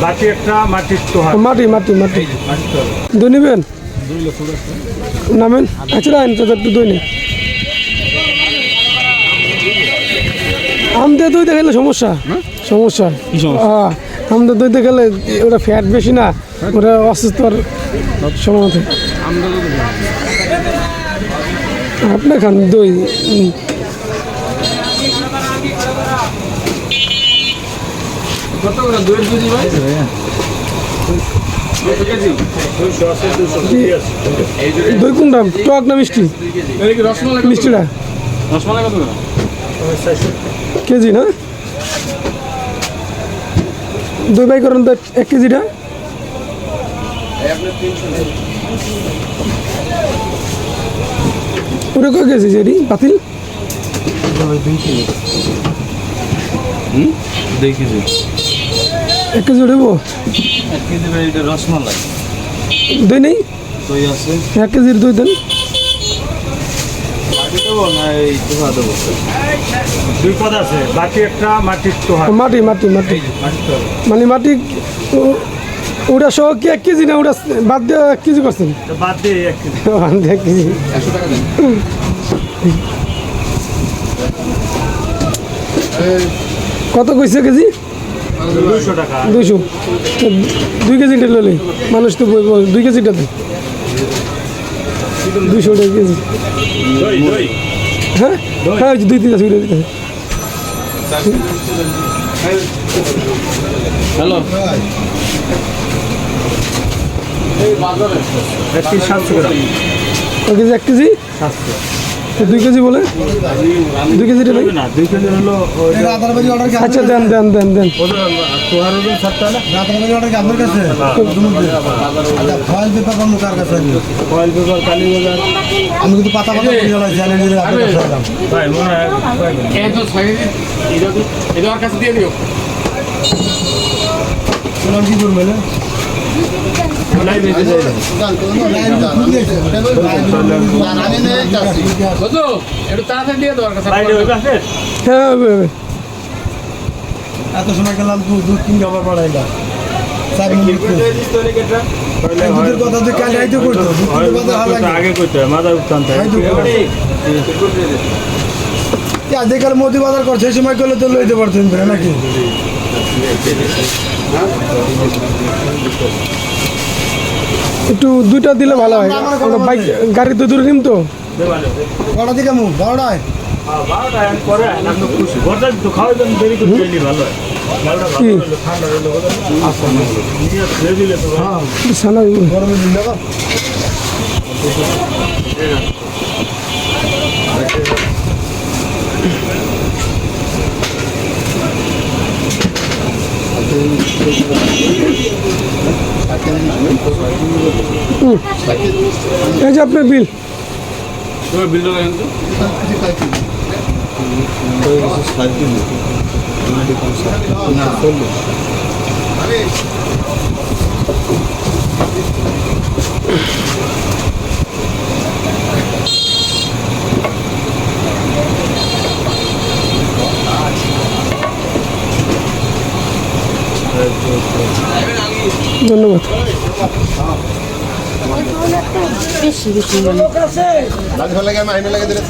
বাকি একটা মাটির তো মাটি মাটি মাটি দই নেবেন নামেন আচ্ছা তো একটু দই নেই আমদের দই দেখালে সমস্যা সমস্যা হ্যাঁ আমদের দই দেখালে ওটা ফ্যাট বেশি না ওটা অসুস্থর সময় আপনার খান দই দই কোনটা টক না মিষ্টি মিষ্টিটা কেজি না দই বাই করেন তো 1 কেজিটা ওটা কয় কেজি যেটি বাতিল 2 কেজি 1 কেজি দেবো 1 কেজি এটা রসমালাই দই নেই দই আছে 1 কেজির দই দেন দুই পদ আছে বাকি একটা মাটির তো মাটি মাটি মাটি মানে মাটি ওটা সহ কি 1 কেজি না ওটা বাদ দিয়ে 1 কেজি করছেন বাদ দিয়ে 1 কেজি বাদ দিয়ে 1 কেজি 100 টাকা দেন কত কইছে কেজি 200 টাকা 200 2 কেজিটা ললে মানুষ তো 2 কেজিটা দেয় 200 টাকা কেজি দই দই হ্যাঁ হ্যাঁ 2 দিতে দিতে হ্যালো এই বাজারে 700 গ্রাম 1 কেজি 2 কেজি বলে 2 কেজিটা নেই না 2 কেজি হলো আচ্ছা দেন দেন দেন দেন তোহার ওজন 7 না রাতারাতি অর্ডার কি আপনার কাছে ফয়েল পেপার পাবো কার কাছে ফয়েল পেপার কালি বাজার আমি কিন্তু পাতা পাতা জানেন আপনার কাছে ভাই মনে হয় এই তো সাইজ এটা আর কাছে দিয়ে দিও কোন কি করবেন নাই বেঁচে যায় বুঝছো একটু তাড়াতাড়ি দিয়ে দাও আর কাছে বাইরে ওই পাশে হ্যাঁ হবে হবে এত সময় গেলাম দুধ কিনে আবার বাড়াইলা 4 মিনিট দুধের কথা তো কাল আইতে করতো দুধের কথা লাগে আগে কইতে মাথা উত্তান আজকাল মোদি বাজার করছে সেই সময় করলে তো লইতে পারতেন নাকি একটু 2টা দিলে ভালো হয় আমরা বাইক গাড়ি তো দূরে নিম তো কটা দিকে মুখ 12টায় করে আমি খুশি বর্ষা তো খাওয়ার জন্য দেরি করে দিলি ভালো হয় কি ঠান্ডা হলো আসলে নিয়ে দিলে তো হ্যাঁ সানা গরমে দিন না এই যে আপনার বিল তোমার বিল লাগাই তো ধন্যবাদ বেশি বেশি লাগে আমি আইনে লাগে দিলে